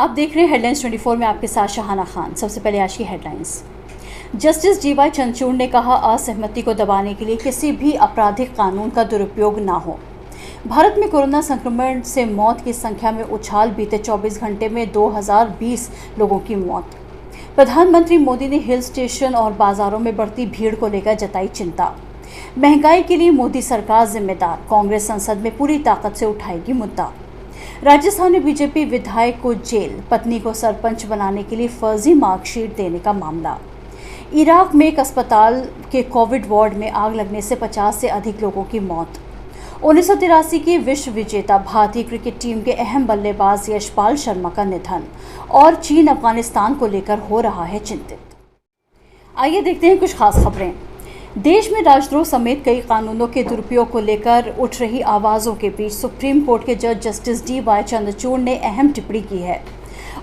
आप देख रहे हैं हेडलाइंस 24 में आपके साथ शहाना खान। सबसे पहले आज की हेडलाइंस। जस्टिस डीवाई चंद्रचूड़ ने कहा, असहमति को दबाने के लिए किसी भी आपराधिक कानून का दुरुपयोग ना हो। भारत में कोरोना संक्रमण से मौत की संख्या में उछाल, बीते 24 घंटे में 2020 लोगों की मौत। प्रधानमंत्री मोदी ने हिल स्टेशन और बाजारों में बढ़ती भीड़ को लेकर जताई चिंता। महंगाई के लिए मोदी सरकार जिम्मेदार, कांग्रेस संसद में पूरी ताकत से उठाएगी मुद्दा। राजस्थान में बीजेपी विधायक को जेल, पत्नी को सरपंच बनाने के लिए फर्जी मार्कशीट देने का मामला। इराक में एक अस्पताल के कोविड वार्ड में आग लगने से 50 से अधिक लोगों की मौत। 1983 की विश्व विजेता भारतीय क्रिकेट टीम के अहम बल्लेबाज यशपाल शर्मा का निधन। और चीन अफगानिस्तान को लेकर हो रहा है चिंतित। आइए देखते हैं कुछ खास खबरें। देश में राजद्रोह समेत कई कानूनों के दुरुपयोग को लेकर उठ रही आवाज़ों के बीच सुप्रीम कोर्ट के जज जस्टिस डीवाई चंद्रचूड़ ने अहम टिप्पणी की है।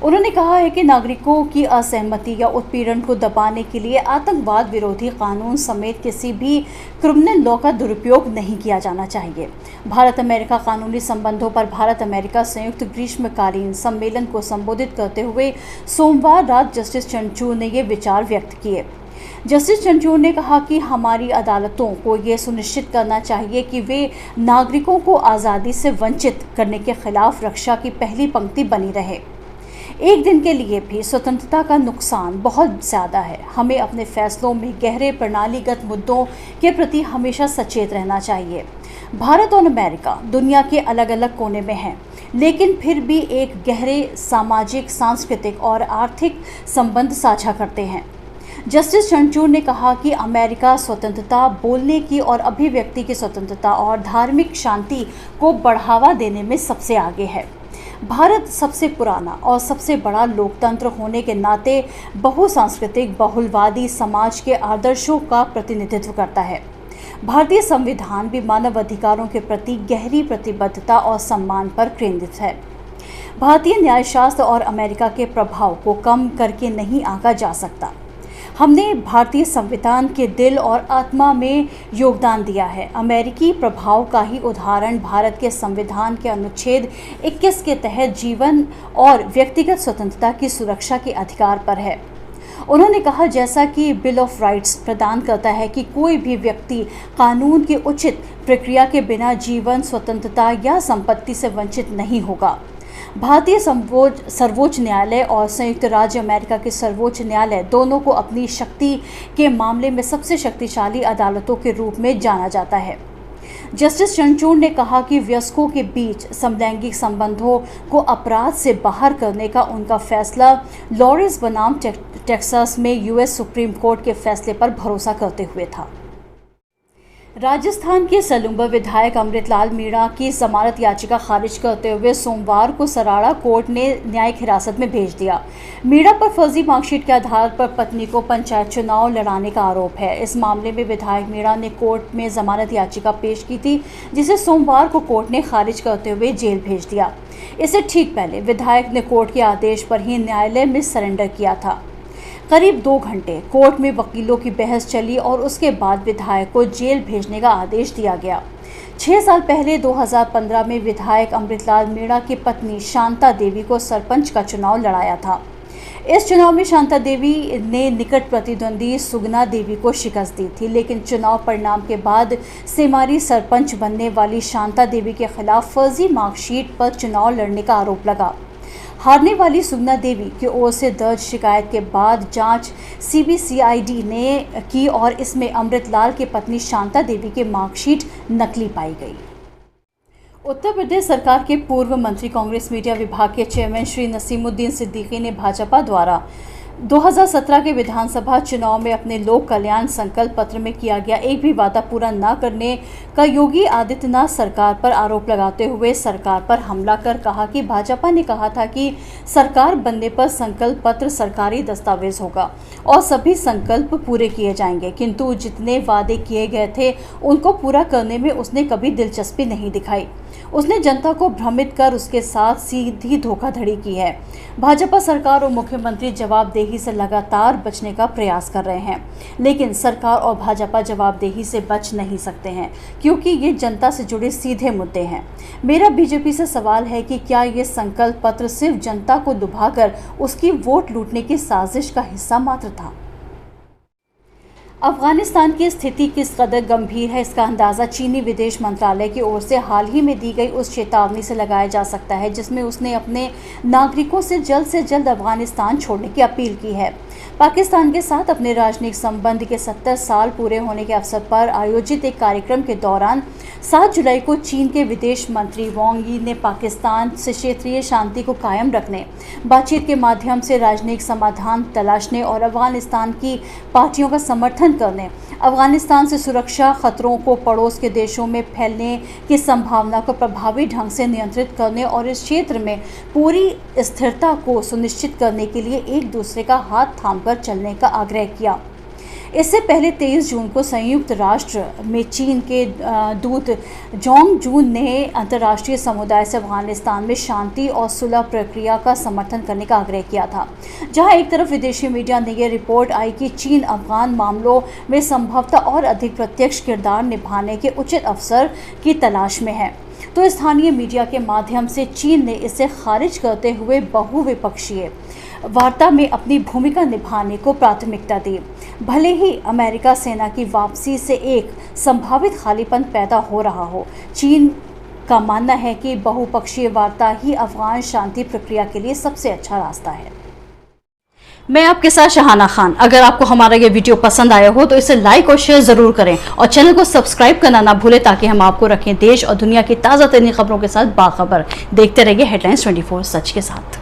उन्होंने कहा है कि नागरिकों की असहमति या उत्पीड़न को दबाने के लिए आतंकवाद विरोधी कानून समेत किसी भी क्रिमिनल लॉ का दुरुपयोग नहीं किया जाना चाहिए। भारत अमेरिका कानूनी संबंधों पर भारत अमेरिका संयुक्त ग्रीष्मकालीन सम्मेलन को संबोधित करते हुए सोमवार रात जस्टिस चंद्रचूड़ ने ये विचार व्यक्त किए। जस्टिस चंद्रचूड़ ने कहा कि हमारी अदालतों को ये सुनिश्चित करना चाहिए कि वे नागरिकों को आज़ादी से वंचित करने के खिलाफ रक्षा की पहली पंक्ति बनी रहे। एक दिन के लिए भी स्वतंत्रता का नुकसान बहुत ज़्यादा है। हमें अपने फैसलों में गहरे प्रणालीगत मुद्दों के प्रति हमेशा सचेत रहना चाहिए। भारत और अमेरिका दुनिया के अलग अलग कोने में हैं, लेकिन फिर भी एक गहरे सामाजिक, सांस्कृतिक और आर्थिक संबंध साझा करते हैं। जस्टिस चंद्रचूड़ ने कहा कि अमेरिका स्वतंत्रता, बोलने की और अभिव्यक्ति की स्वतंत्रता और धार्मिक शांति को बढ़ावा देने में सबसे आगे है। भारत सबसे पुराना और सबसे बड़ा लोकतंत्र होने के नाते बहुसांस्कृतिक, बहुलवादी समाज के आदर्शों का प्रतिनिधित्व करता है। भारतीय संविधान भी मानव अधिकारों के प्रति गहरी प्रतिबद्धता और सम्मान पर केंद्रित है। भारतीय न्यायशास्त्र और अमेरिका के प्रभाव को कम करके नहीं आंका जा सकता। हमने भारतीय संविधान के दिल और आत्मा में योगदान दिया है। अमेरिकी प्रभाव का ही उदाहरण भारत के संविधान के अनुच्छेद 21 के तहत जीवन और व्यक्तिगत स्वतंत्रता की सुरक्षा के अधिकार पर है। उन्होंने कहा, जैसा कि बिल ऑफ राइट्स प्रदान करता है कि कोई भी व्यक्ति कानून की उचित प्रक्रिया के बिना जीवन, स्वतंत्रता या संपत्ति से वंचित नहीं होगा। भारतीय सर्वोच्च न्यायालय और संयुक्त राज्य अमेरिका के सर्वोच्च न्यायालय दोनों को अपनी शक्ति के मामले में सबसे शक्तिशाली अदालतों के रूप में जाना जाता है। जस्टिस चंद्रचूड़ ने कहा कि वयस्कों के बीच समलैंगिक संबंधों को अपराध से बाहर करने का उनका फैसला लॉरेंस बनाम टेक्सास में यूएस सुप्रीम कोर्ट के फैसले पर भरोसा करते हुए था। राजस्थान के सलूंबर विधायक अमृतलाल मीणा की जमानत याचिका खारिज करते हुए सोमवार को सराड़ा कोर्ट ने न्यायिक हिरासत में भेज दिया। मीणा पर फर्जी मार्कशीट के आधार पर पत्नी को पंचायत चुनाव लड़ाने का आरोप है। इस मामले में विधायक मीणा ने कोर्ट में जमानत याचिका पेश की थी, जिसे सोमवार को कोर्ट ने खारिज करते हुए जेल भेज दिया। इससे ठीक पहले विधायक ने कोर्ट के आदेश पर ही न्यायालय में सरेंडर किया था। करीब 2 घंटे कोर्ट में वकीलों की बहस चली और उसके बाद विधायक को जेल भेजने का आदेश दिया गया। 6 साल पहले 2015 में विधायक अमृतलाल मीणा की पत्नी शांता देवी को सरपंच का चुनाव लड़ाया था। इस चुनाव में शांता देवी ने निकट प्रतिद्वंदी सुगना देवी को शिकस्त दी थी, लेकिन चुनाव परिणाम के बाद सेमारी सरपंच बनने वाली शांता देवी के खिलाफ फर्जी मार्कशीट पर चुनाव लड़ने का आरोप लगा। हारने वाली सुगना देवी की ओर से दर्ज शिकायत के बाद जांच सीबीसीआईडी ने की और इसमें अमृतलाल की पत्नी शांता देवी की मार्कशीट नकली पाई गई। उत्तर प्रदेश सरकार के पूर्व मंत्री, कांग्रेस मीडिया विभाग के चेयरमैन श्री नसीमुद्दीन सिद्दीकी ने भाजपा द्वारा 2017 के विधानसभा चुनाव में अपने लोक कल्याण संकल्प पत्र में किया गया एक भी वादा पूरा न करने का योगी आदित्यनाथ सरकार पर आरोप लगाते हुए सरकार पर हमला कर कहा कि भाजपा ने कहा था कि सरकार बनने पर संकल्प पत्र सरकारी दस्तावेज होगा और सभी संकल्प पूरे किए जाएंगे, किंतु जितने वादे किए गए थे उनको पूरा करने में उसने कभी दिलचस्पी नहीं दिखाई। उसने जनता को भ्रमित कर उसके साथ सीधी धोखाधड़ी की है। भाजपा सरकार और मुख्यमंत्री जवाबदेही जवाबदेही से लगातार बचने का प्रयास कर रहे हैं, लेकिन सरकार और भाजपा जवाबदेही से बच नहीं सकते हैं क्योंकि ये जनता से जुड़े सीधे मुद्दे हैं। मेरा बीजेपी से सवाल है कि क्या ये संकल्प पत्र सिर्फ जनता को लुभाकर उसकी वोट लूटने की साजिश का हिस्सा मात्र था? अफगानिस्तान की स्थिति किस कदर गंभीर है, इसका अंदाज़ा चीनी विदेश मंत्रालय की ओर से हाल ही में दी गई उस चेतावनी से लगाया जा सकता है जिसमें उसने अपने नागरिकों से जल्द अफगानिस्तान छोड़ने की अपील की है। पाकिस्तान के साथ अपने राजनयिक संबंध के 70 साल पूरे होने के अवसर पर आयोजित एक कार्यक्रम के दौरान 7 जुलाई को चीन के विदेश मंत्री वांग यी ने पाकिस्तान से क्षेत्रीय शांति को कायम रखने, बातचीत के माध्यम से राजनयिक समाधान तलाशने और अफगानिस्तान की पार्टियों का समर्थन करने, अफगानिस्तान से सुरक्षा खतरों को पड़ोस के देशों में फैलने की संभावना को प्रभावी ढंग से नियंत्रित करने और इस क्षेत्र में पूरी स्थिरता को सुनिश्चित करने के लिए एक दूसरे का हाथ थामकर चलने का आग्रह किया। इससे पहले 23 जून को संयुक्त राष्ट्र में चीन के दूत जोंग जून ने अंतर्राष्ट्रीय समुदाय से अफगानिस्तान में शांति और सुलह प्रक्रिया का समर्थन करने का आग्रह किया था, जहां एक तरफ विदेशी मीडिया ने यह रिपोर्ट आई कि चीन अफगान मामलों में संभवतः और अधिक प्रत्यक्ष किरदार निभाने के उचित अवसर की तलाश में है, तो स्थानीय मीडिया के माध्यम से चीन ने इसे खारिज करते हुए बहुविपक्षीय वार्ता में अपनी भूमिका निभाने को प्राथमिकता दी। भले ही अमेरिका सेना की वापसी से एक संभावित खालीपन पैदा हो रहा हो, चीन का मानना है कि बहुपक्षीय वार्ता ही अफगान शांति प्रक्रिया के लिए सबसे अच्छा रास्ता है। मैं आपके साथ शहाना खान। अगर आपको हमारा ये वीडियो पसंद आया हो तो इसे लाइक और शेयर जरूर करें और चैनल को सब्सक्राइब करना ना भूलें ताकि हम आपको रखें देश और दुनिया की ताज़ा तरीन खबरों के साथ बाखबर। देखते रहिए हेडलाइंस 24 सच के साथ।